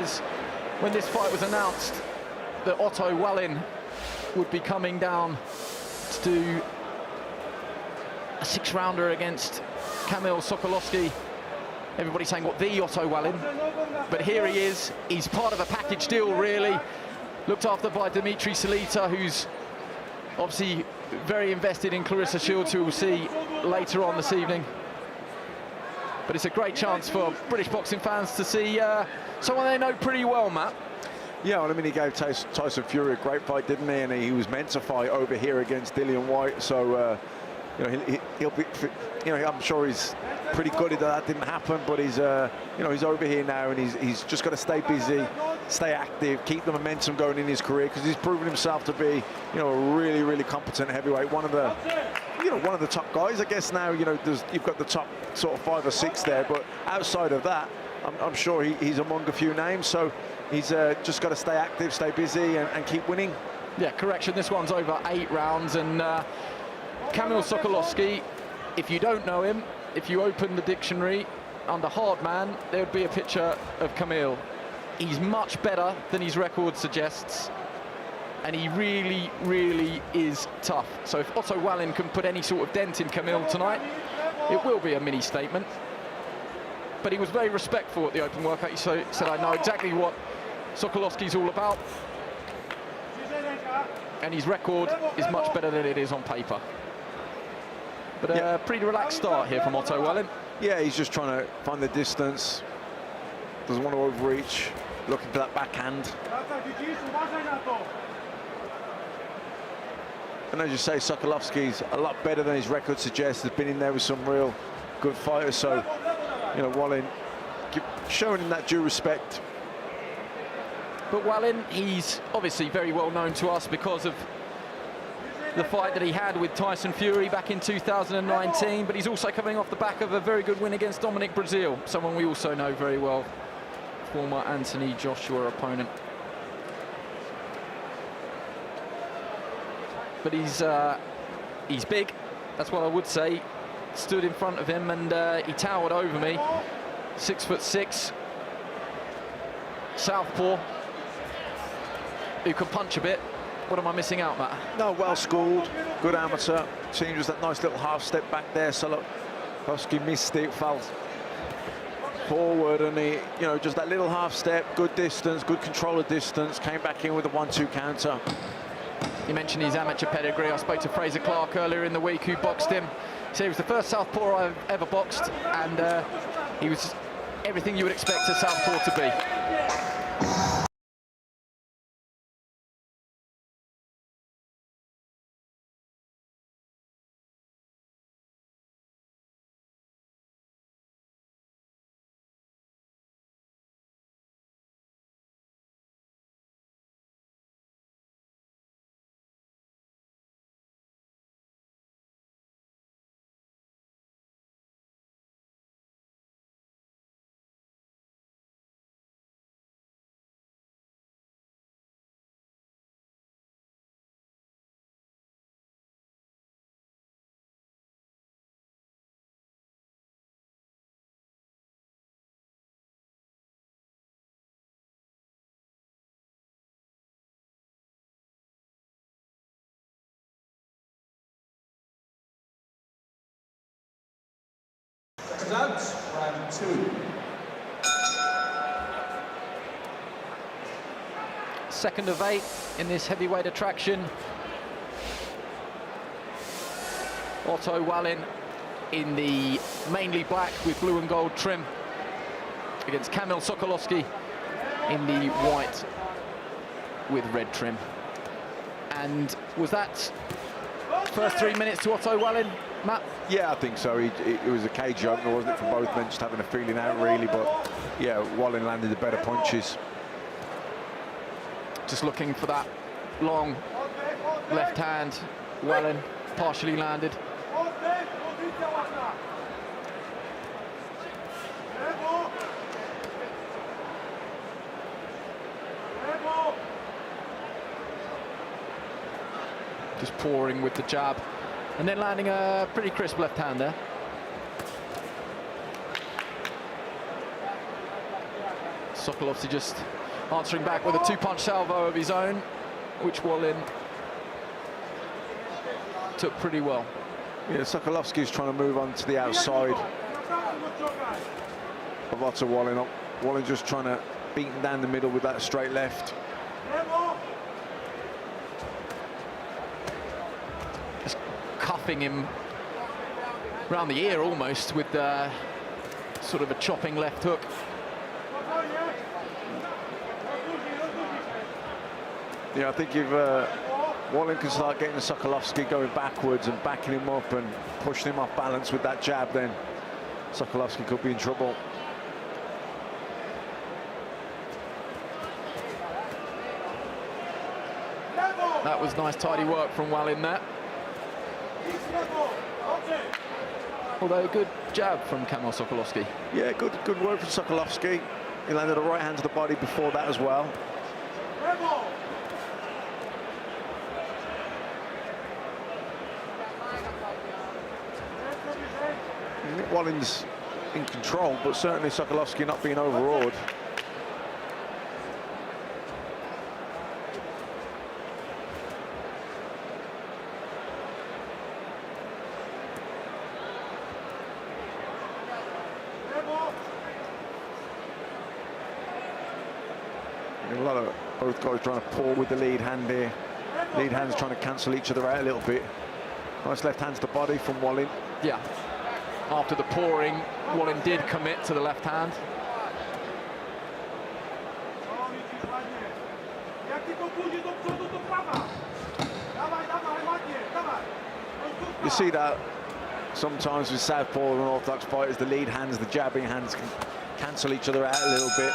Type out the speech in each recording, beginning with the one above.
surprise when this fight was announced that Otto Wallin would be coming down to do a 6-rounder against Kamil Sokolowski. Everybody saying, what, the Otto Wallin? But here he is. He's part of a package deal, really. Looked after by Dimitri Salita, who's obviously very invested in Clarissa Shields, who we'll see later on this evening. But it's a great chance for British boxing fans to see someone they know pretty well, Matt. Yeah, well, I mean, he gave Tyson Fury a great fight, didn't he? And he was meant to fight over here against Dillian Whyte. So, you know, he'll be, you know, I'm sure he's pretty gutted that didn't happen. But he's, you know, he's over here now, and he's just got to stay busy, stay active, keep the momentum going in his career, because he's proven himself to be, you know, a really, really competent heavyweight. One of the top guys, I guess. Now, you know, you've got the top sort of 5 or 6 there, but outside of that, I'm sure he's among a few names. So he's just got to stay active, stay busy, and keep winning. Yeah, correction, this one's over 8 rounds, and Kamil Sokolowski, if you don't know him, if you open the dictionary under hard man, there would be a picture of Kamil. He's much better than his record suggests, and he really, really is tough. So if Otto Wallin can put any sort of dent in Kamil tonight, it will be a mini statement. But he was very respectful at the open workout. He said, I know exactly what Sokolowski's all about, and his record is much better than it is on paper. But a pretty relaxed start here from Otto Wallin. Yeah, he's just trying to find the distance, doesn't want to overreach, looking for that backhand. And as you say, Sokolowski's a lot better than his record suggests. Has been in there with some real good fighters. So, you know, Wallin showing him that due respect. But Wallin, he's obviously very well known to us because of the fight that he had with Tyson Fury back in 2019, but he's also coming off the back of a very good win against Dominic Breazeale, someone we also know very well, former Anthony Joshua opponent. But he's big, that's what I would say. Stood in front of him and he towered over me. 6'6", southpaw, who can punch a bit. What am I missing out, Matt? No, well schooled, good amateur. Seeing just that nice little half step back there. Sokolowski missed it, fell forward, and he, you know, just that little half step, good distance, good control of distance, came back in with a 1-2 counter. You mentioned his amateur pedigree. I spoke to Fraser Clark earlier in the week, who boxed him. He said he was the first southpaw I've ever boxed, and he was everything you would expect a southpaw to be. Out, round 2. Second of 8 in this heavyweight attraction. Otto Wallin in the mainly black with blue and gold trim against Kamil Sokolowski in the white with red trim. And was that first 3 minutes to Otto Wallin, Matt? Yeah, I think so. It was a cage opener, wasn't it, for both men, just having a feeling out, really. But, yeah, Wallin landed the better punches. Just looking for that long left hand. Wallin partially landed. Just pouring with the jab, and then landing a pretty crisp left hand Sokolowski just answering back with a two-punch salvo of his own, which Wallin took pretty well. Yeah, Sokolowski's trying to move on to the outside of Otto Wallin. Wallin just trying to beat him down the middle with that straight left. Just cuffing him round the ear almost with sort of a chopping left hook. Yeah, I think if Wallin can start getting Sokolowski going backwards and backing him up and pushing him off balance with that jab, then Sokolowski could be in trouble. That was nice, tidy work from Wallin there. Although good jab from Kamil Sokolowski. Yeah, good work from Sokolowski. He landed a right hand to the body before that as well. Wallin's in control, but certainly Sokolowski not being overawed. A lot of both guys trying to pull with the lead hand here. Lead hands trying to cancel each other out a little bit. Nice left hand to the body from Wallin. Yeah. After the pouring, Wallin did commit to the left hand. You see that sometimes with southpaw and orthodox fighters, the lead hands, the jabbing hands can cancel each other out a little bit.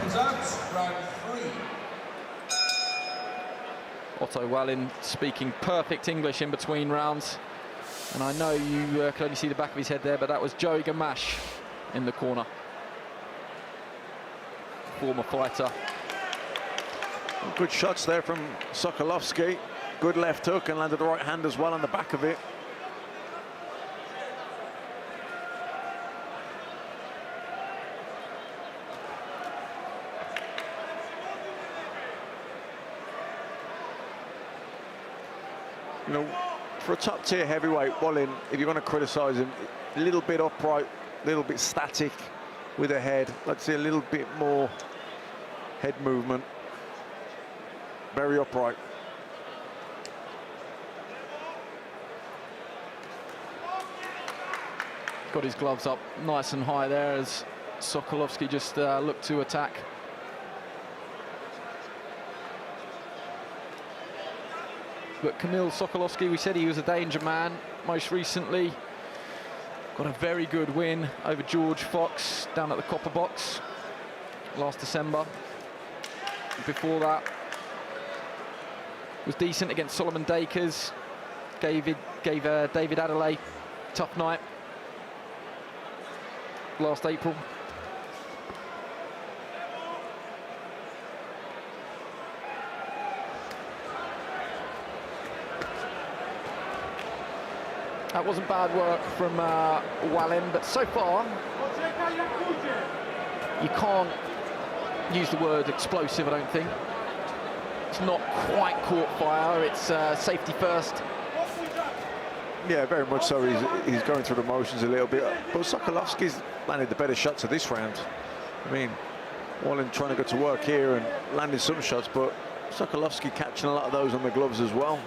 Seconds out, round 3. Otto Wallin speaking perfect English in between rounds. And I know you can only see the back of his head there, but that was Joey Gamache in the corner. Former fighter. Good shots there from Sokolowski. Good left hook and landed the right hand as well on the back of it. You know, for a top-tier heavyweight, Wallin, if you're going to criticise him, a little bit upright, a little bit static with the head. Let's see a little bit more head movement. Very upright. Got his gloves up nice and high there as Sokolowski just looked to attack. But Kamil Sokolowski, we said he was a danger man most recently. Got a very good win over George Fox down at the Copper Box last December. Before that, was decent against Solomon Dakers. Gave David Adelaide tough night last April. That wasn't bad work from Wallin, but so far you can't use the word explosive, I don't think. It's not quite caught fire, it's safety first. Yeah, very much so. He's going through the motions a little bit. But Sokolowski's landed the better shots of this round. I mean, Wallin trying to go to work here and landing some shots, but Sokolowski catching a lot of those on the gloves as well.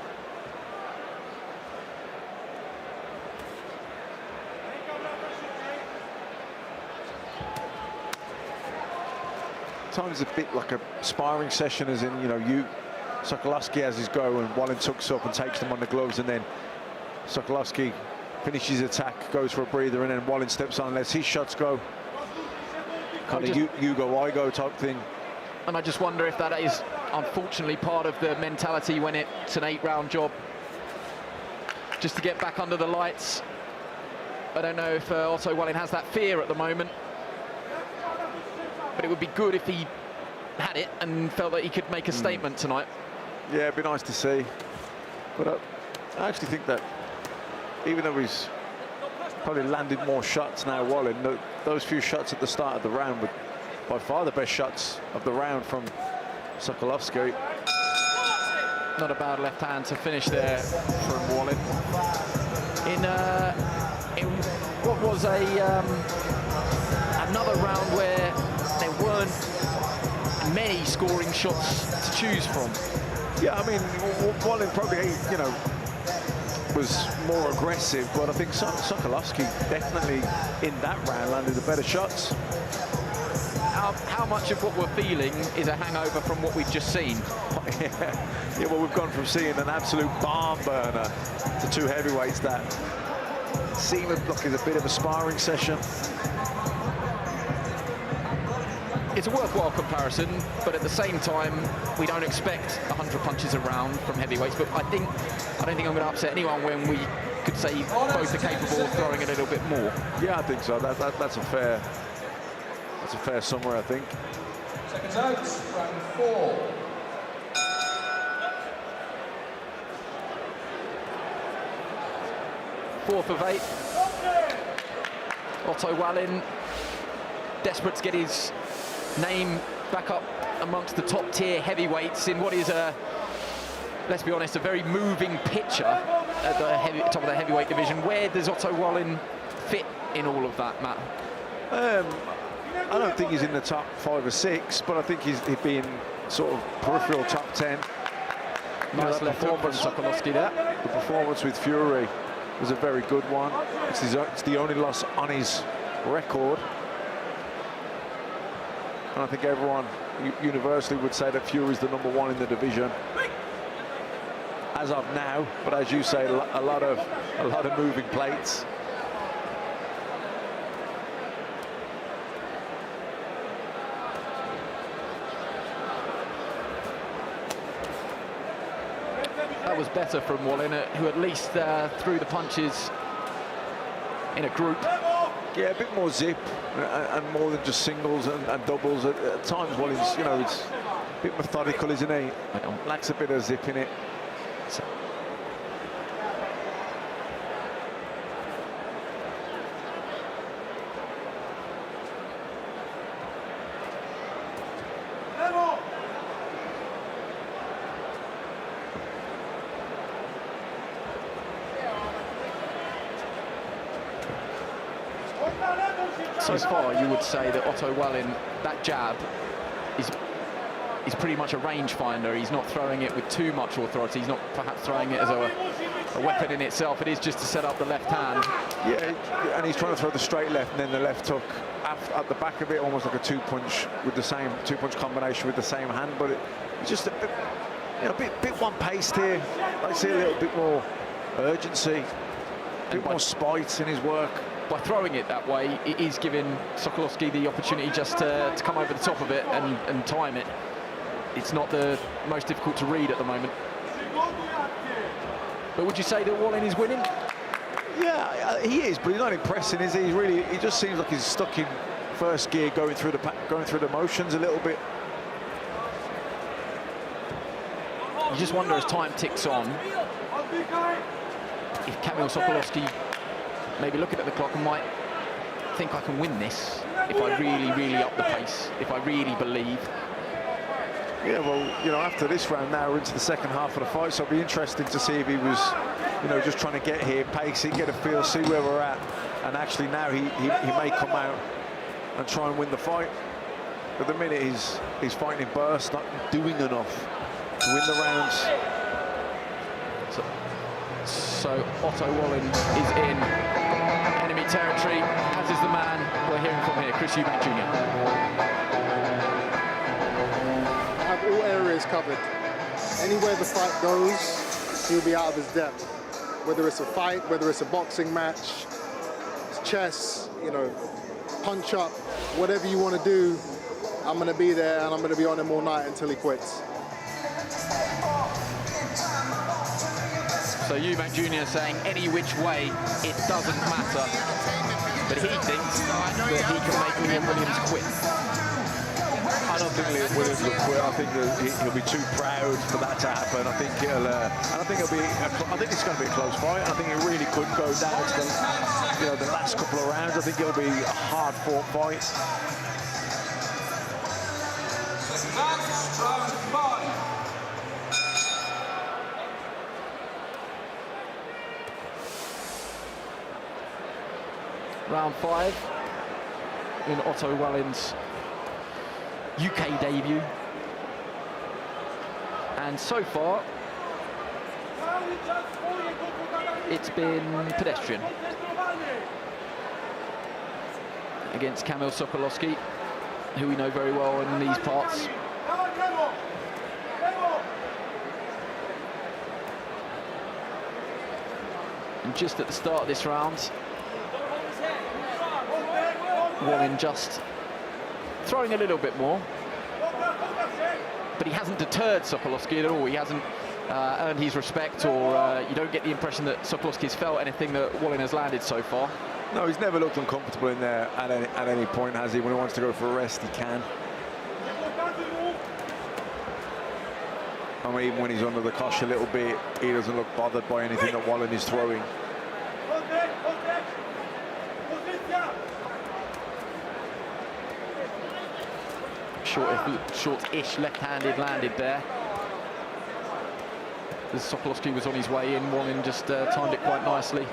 Times a bit like a sparring session, as in, you know, Sokolowski has his go and Wallin tucks up and takes them on the gloves, and then Sokolowski finishes his attack, goes for a breather, and then Wallin steps on and lets his shots go. Kind of you go, I go type thing. And I just wonder if that is unfortunately part of the mentality when it's an 8-round job, just to get back under the lights. I don't know if Otto Wallin has that fear at the moment, but it would be good if he had it and felt that he could make a statement tonight. Yeah, it'd be nice to see. But I actually think that even though he's probably landed more shots now, Wallin, those few shots at the start of the round were by far the best shots of the round from Sokolowski. Not a bad left hand to finish there from Wallin. In what was another round where there weren't many scoring shots to choose from. Yeah, I mean, Wallin probably, you know, was more aggressive, but I think Sokolowski definitely in that round landed the better shots. How much of what we're feeling is a hangover from what we've just seen? Yeah, well, we've gone from seeing an absolute barn burner to two heavyweights that seem like it's a bit of a sparring session. It's a worthwhile comparison, but at the same time, we don't expect 100 punches a round from heavyweights. But I don't think I'm going to upset anyone when we could say both are capable of throwing a little bit more. Yeah, I think so. That's a fair summary, I think. Seconds out, round 4. Fourth of 8. Otto Wallin, desperate to get his name back up amongst the top tier heavyweights in what is let's be honest, a very moving picture at the top of the heavyweight division. Where does Otto Wallin fit in all of that, Matt? I don't think he's in the top 5 or 6, but I think he'd be in sort of peripheral top 10. Nice left hook from Sokolowski there. The performance with Fury was a very good one. It's the only loss on his record. And I think everyone universally would say that Fury's the #1 in the division as of now. But as you say, a lot of moving plates. That was better from Wallin, who at least threw the punches in a group. Yeah, a bit more zip and more than just singles and doubles. At times, Wallin's, you know, it's a bit methodical, isn't he? Lacks a bit of zip in it. So far, you would say that Otto Wallin, that jab, is pretty much a rangefinder. He's not throwing it with too much authority. He's not perhaps throwing it as a weapon in itself. It is just to set up the left hand. Yeah, and he's trying to throw the straight left and then the left hook at the back of it, almost like a two-punch with the same two-punch combination with the same hand. But it's just a bit, you know, bit one-paced here. I see a little bit more urgency, a bit more spite in his work. By throwing it that way, it is giving Sokolowski the opportunity just to come over the top of it and time it. It's not the most difficult to read at the moment. But would you say that Wallin is winning? Yeah, he is, but he's not impressing, is he? He just seems like he's stuck in first gear, going through the motions a little bit. You just wonder as time ticks on if Kamil Sokolowski maybe looking at the clock and might think, I can win this if I really up the pace, if I really believe. Yeah, well, you know, after this round now we're into the second half of the fight, so it'll be interesting to see if he was, you know, just trying to get here, pacing, get a feel, see where we're at, and actually now he may come out and try and win the fight. At the minute he's fighting in bursts, not doing enough to win the rounds. So Otto Wallin is in enemy territory, as is the man we're hearing from here, Chris Eubank Jr. Have all areas covered. Anywhere the fight goes, he'll be out of his depth. Whether it's a fight, whether it's a boxing match, chess, you know, punch up, whatever you want to do, I'm going to be there and I'm going to be on him all night until he quits. So Eubank Jr. saying any which way, it doesn't matter. But he thinks that he can make Liam Williams quit. I don't think Liam Williams will quit. I think that he'll be too proud for that to happen. I think I think it's going to be a close fight. I think it really could go down to the last couple of rounds. I think it'll be a hard-fought fight. Round 5 in Otto Wallin's UK debut. And so far, it's been pedestrian against Kamil Sokolowski, who we know very well in these parts. And just at the start of this round, Wallin just throwing a little bit more, but he hasn't deterred Sokolowski at all. He hasn't earned his respect, or you don't get the impression that Sokolowski's felt anything that Wallin has landed so far. No, he's never looked uncomfortable in there at any point, has he? When he wants to go for a rest, he can. I mean, even when he's under the cosh a little bit, he doesn't look bothered by anything that Wallin is throwing. Short-ish left-handed landed there. As Sokolowski was on his way in, Wallin just timed it quite nicely.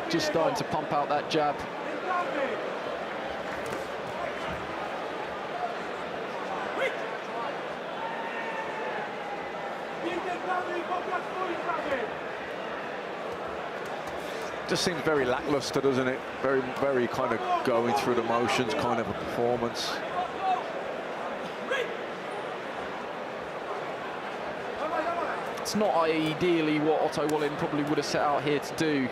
Just starting to pump out that jab. Just seems very lackluster, doesn't it? Very, very kind of going through the motions kind of a performance. It's not ideally what Otto Wallin probably would have set out here to do.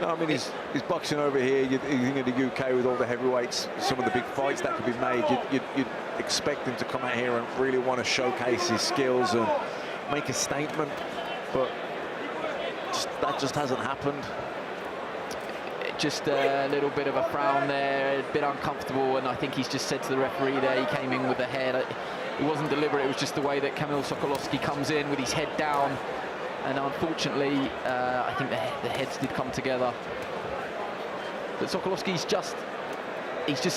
No, I mean, he's boxing over here. You think of the UK with all the heavyweights, some of the big fights that could be made, you'd expect him to come out here and really want to showcase his skills and make a statement, but that just hasn't happened. Just a little bit of a frown there, a bit uncomfortable, and I think he's just said to the referee there, he came in with the head. It wasn't deliberate, it was just the way that Kamil Sokolowski comes in with his head down. And unfortunately, I think the heads did come together. But Sokolowski's just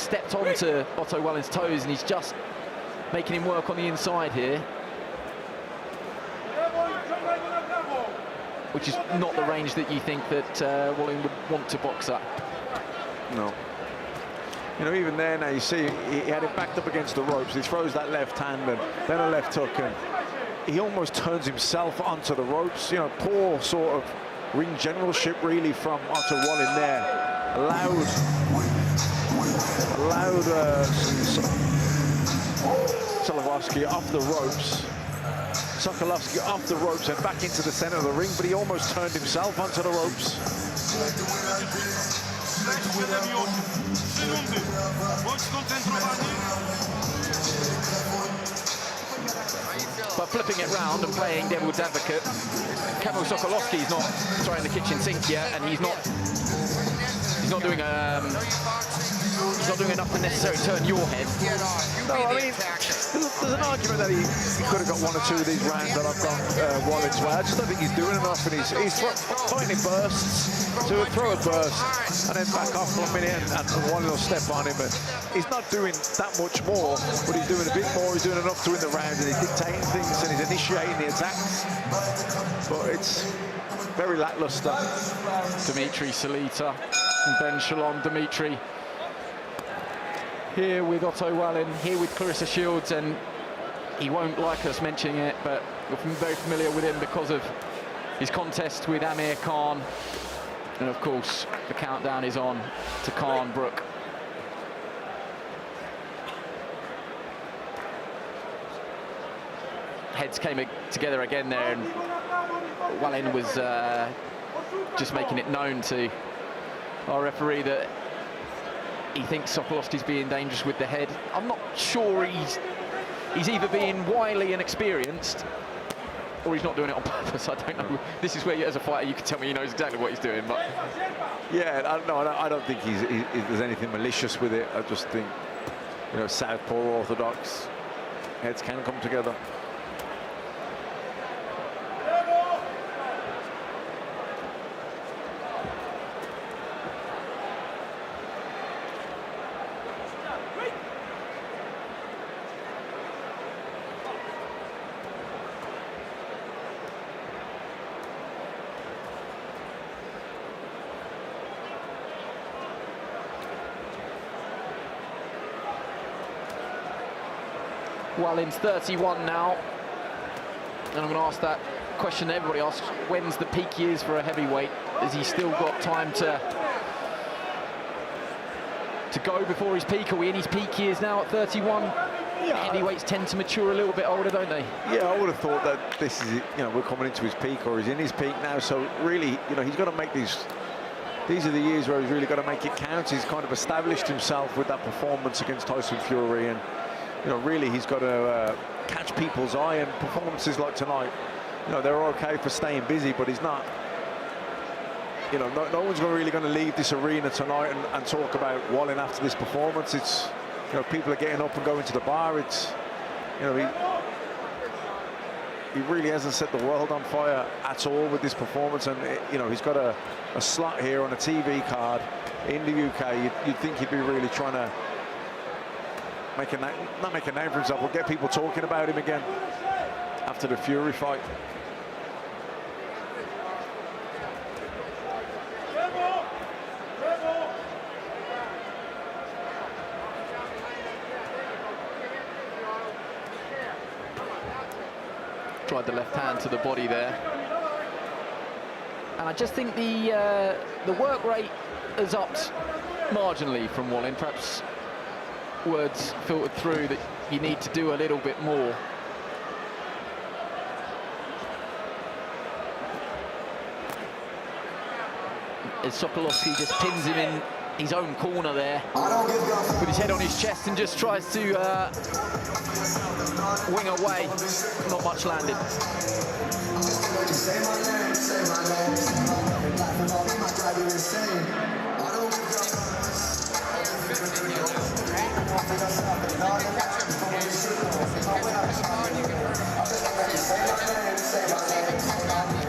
stepped onto Otto Wallin's toes, and he's just making him work on the inside here. Which is not the range that you think that Wallin would want to box at. No. You know, even there now, you see he had it backed up against the ropes. He throws that left hand and then a left hook, and he almost turns himself onto the ropes. You know, poor sort of ring generalship really from Otto Wallin there. Allowed Sokolowski off the ropes. Sokolowski off the ropes and back into the center of the ring, but he almost turned himself onto the ropes. But flipping it round and playing devil's advocate, Kamil Sokolowski's not throwing the kitchen sink yet, and he's not doing enough to necessarily turn your head. No, I mean, there's an argument that he could have got one or two of these rounds that I've got Wallin's way. I just don't think he's doing enough, and he's fighting bursts, so he'll throw a burst and then back off for a minute, and Wallin will step on him. But he's not doing that much more, but he's doing a bit more. He's doing enough to win the round, and he's dictating things and he's initiating the attacks. But it's very lackluster. Dimitri Salita and Ben Shalom. Dimitri here with Otto Wallin, here with Clarissa Shields, and he won't like us mentioning it, but we're very familiar with him because of his contest with Amir Khan. And of course, the countdown is on to Khan Brook. Heads came together again there, and Wallin was just making it known to our referee that he thinks Sokolowski's being dangerous with the head. I'm not sure he's either being wily and experienced, or he's not doing it on purpose. I don't know. This is where, as a fighter, you can tell me he knows exactly what he's doing. But yeah, I don't think there's anything malicious with it. I just think, you know, southpaw orthodox heads can come together. Wallin's 31 now, and I'm going to ask that question that everybody asks: when's the peak years for a heavyweight? Has he still got time to go before his peak? Are we in his peak years now at 31? Yeah. Heavyweights tend to mature a little bit older, don't they? Yeah, I would have thought that this is, you know, we're coming into his peak, or he's in his peak now. So really, you know, he's got to make these are the years where he's really got to make it count. He's kind of established himself with that performance against Tyson Fury, and you know, really he's got to catch people's eye, and performances like tonight, you know, they're okay for staying busy, but he's not, you know, no one's really going to leave this arena tonight and talk about Wallin after this performance. It's, you know, people are getting up and going to the bar. It's, you know, he really hasn't set the world on fire at all with this performance, and you know, he's got a slot here on a TV card in the UK. You'd think he'd be really trying to not make a name for himself, but get people talking about him again after the Fury fight. Tried the left hand to the body there, and I just think the work rate has upped marginally from Wallin. Perhaps words filtered through that you need to do a little bit more. As Sokolowski just pins him in his own corner there with his head on his chest and just tries to wing away. Not much landed.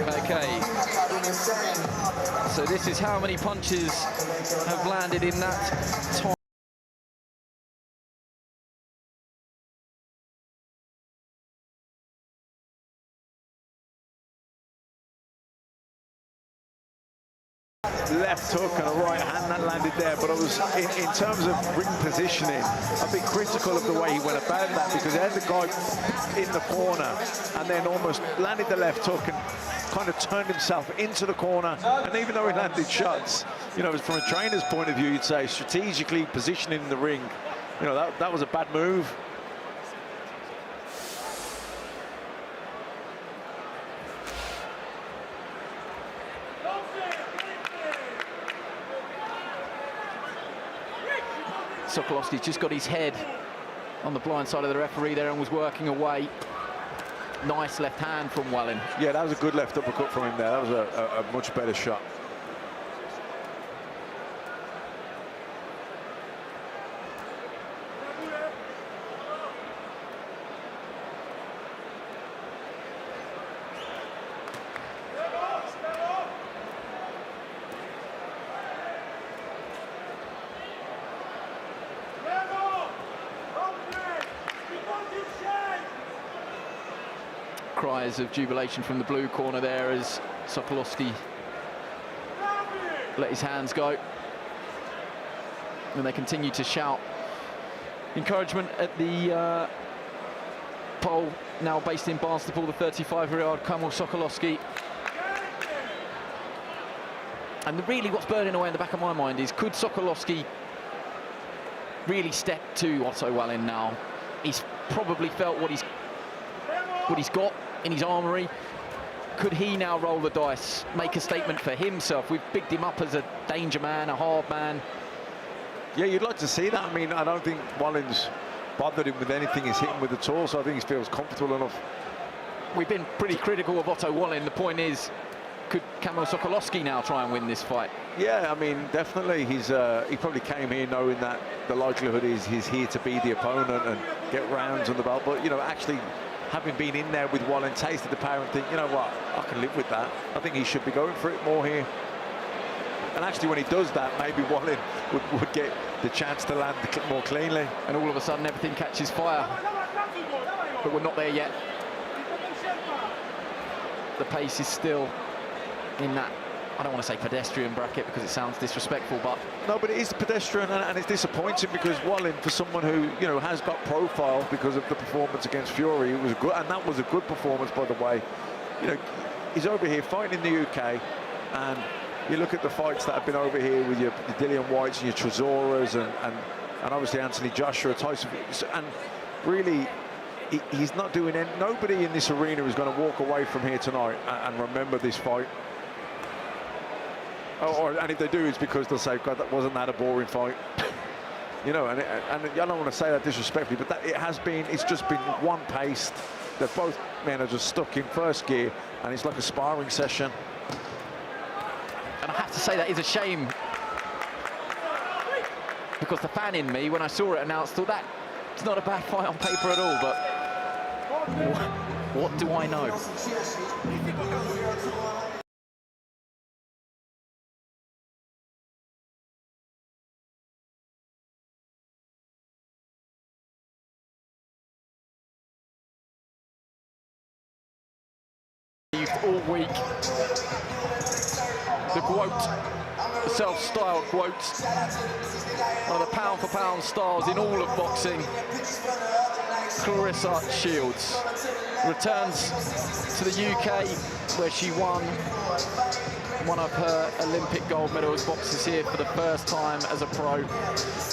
Okay, so this is how many punches have landed in that time. Left hook and a right hand that landed there, but it was in terms of ring positioning, I've been critical of the way he went about that, because he had the guy in the corner and then almost landed the left hook and kind of turned himself into the corner. And even though he landed shots, you know, from a trainer's point of view, you'd say strategically positioning in the ring, you know, that was a bad move. Sokolowski's just got his head on the blind side of the referee there and was working away. Nice left hand from Wallin. Yeah, that was a good left uppercut from him there. That was a much better shot. Cries of jubilation from the blue corner there as Sokolowski let his hands go. And they continue to shout encouragement at the pole, now based in Barnstaple, the 35-year-old Kamil Sokolowski. And really what's burning away in the back of my mind is, could Sokolowski really step to Otto Wallin now? He's probably felt what he's got in his armoury. Could he now roll the dice, make a statement for himself? We've bigged him up as a danger man, a hard man. Yeah, you'd like to see that. I mean, I don't think Wallin's bothered him with anything he's hitting with at all, so I think he feels comfortable enough. We've been pretty critical of Otto Wallin. The point is, could Kamil Sokolowski now try and win this fight? Yeah, I mean, definitely. He probably came here knowing that the likelihood is he's here to be the opponent and get rounds on the belt. But, you know, actually having been in there with Wallin, tasted the power and think, you know what, I can live with that. I think he should be going for it more here. And actually, when he does that, maybe Wallin would get the chance to land more cleanly. And all of a sudden, everything catches fire. But we're not there yet. The pace is still in that, I don't want to say pedestrian bracket because it sounds disrespectful, but... No, but it is pedestrian, and it's disappointing because Wallin, for someone who, you know, has got profile because of the performance against Fury, it was good, and that was a good performance, by the way. You know, he's over here fighting in the UK, and you look at the fights that have been over here with your Dillian Whytes and your Trezoras and obviously Anthony Joshua, Tyson, and really he's not doing any, nobody in this arena is going to walk away from here tonight and remember this fight. And if they do, it's because they'll say, God, wasn't that a boring fight? You know, and I don't want to say that disrespectfully, but it's just been one-paced. That both men are just stuck in first gear, and it's like a sparring session. And I have to say that is a shame, because the fan in me, when I saw it announced, thought that it's not a bad fight on paper at all, but what do I know? All week, the quote, the self-styled quote, one of the pound-for-pound stars in all of boxing, Clarissa Shields, returns to the UK where she won one of her Olympic gold medals, boxes here for the first time as a pro,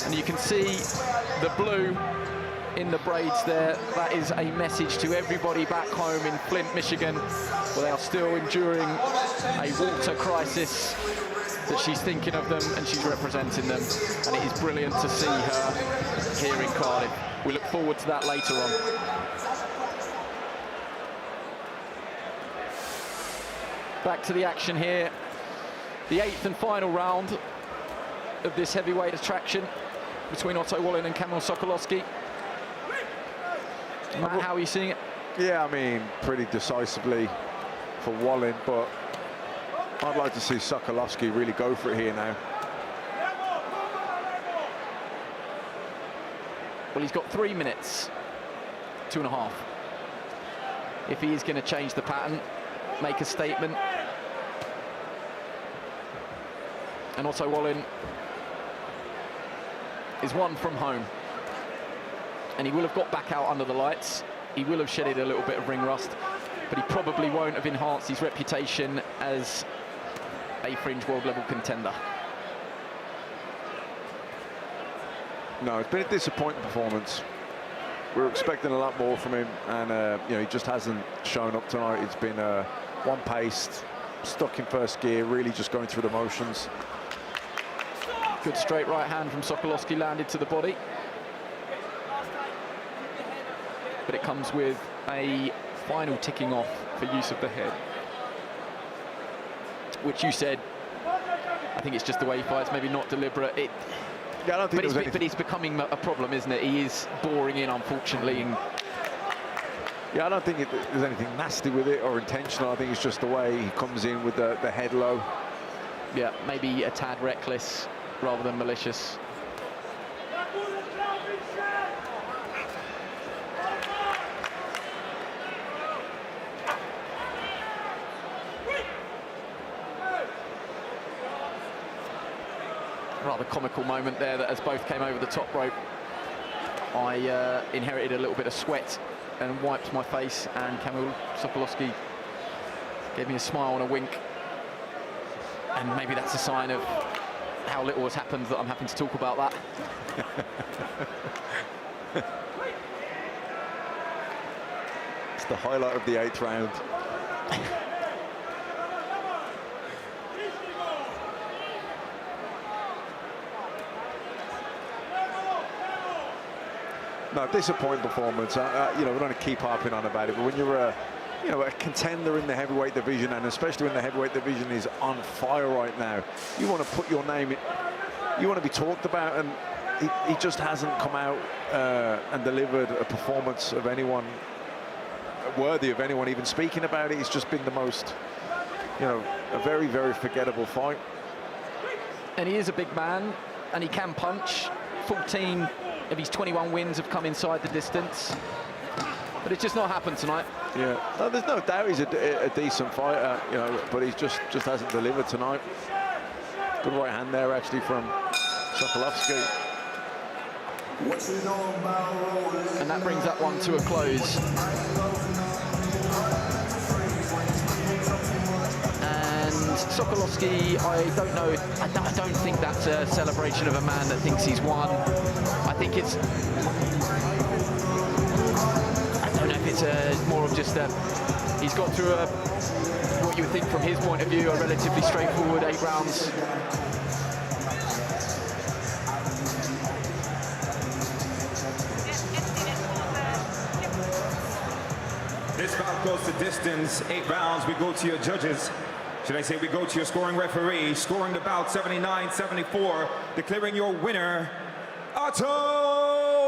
and you can see the blue in the braids there. That is a message to everybody back home in Flint, Michigan, where they are still enduring a water crisis, that she's thinking of them and she's representing them, and it is brilliant to see her here in Cardiff. We look forward to that later on. Back to the action here, the 8th and final round of this heavyweight attraction between Otto Wallin and Kamil Sokolowski. Matt, how are you seeing it? Yeah, I mean, pretty decisively for Wallin, but I'd like to see Sokolowski really go for it here now. Well, he's got 3 minutes, 2.5. If he is going to change the pattern, make a statement. And Otto Wallin is one from home. And he will have got back out under the lights. He will have shedded a little bit of ring rust, but he probably won't have enhanced his reputation as a fringe world level contender. No, it's been a disappointing performance. We were expecting a lot more from him, and you know, he just hasn't shown up tonight. It's been one-paced, stuck in first gear, really just going through the motions. Good straight right hand from Sokolowski landed to the body. But it comes with a final ticking off for use of the head, which you said, I think it's just the way he fights, maybe not deliberate. Yeah, I don't think but it's becoming a problem, isn't it? He is boring in, unfortunately. Yeah, I don't think there's anything nasty with it or intentional. I think it's just the way he comes in with the head low. Yeah, maybe a tad reckless rather than malicious. rather comical moment there that as both came over the top rope, I inherited a little bit of sweat and wiped my face, and Kamil Sokolowski gave me a smile and a wink. And maybe that's a sign of how little has happened that I'm having to talk about that. It's the highlight of the 8th round. No, disappointing performance. You know, we don't want to keep harping on about it, but when you're a contender in the heavyweight division, and especially when the heavyweight division is on fire right now, you want to put your name in, you want to be talked about, and he just hasn't come out and delivered a performance of anyone worthy of anyone even speaking about it. It's just been the most, you know, a very, very forgettable fight. And he is a big man, and he can punch. 14 of his 21 wins have come inside the distance, but it's just not happened tonight. Yeah, no, there's no doubt he's a decent fighter, you know, but he just hasn't delivered tonight. Good right hand there, actually, from Sokolowski. And that brings that one to a close. And Sokolowski, I don't know, I don't think that's a celebration of a man that thinks he's won. I think it's, I don't know if it's more of just he's got through what you would think from his point of view, a relatively straightforward 8 rounds. This bout goes to distance, 8 rounds. We go to your judges. Should I say we go to your scoring referee, scoring the bout 79-74, declaring your winner, Otto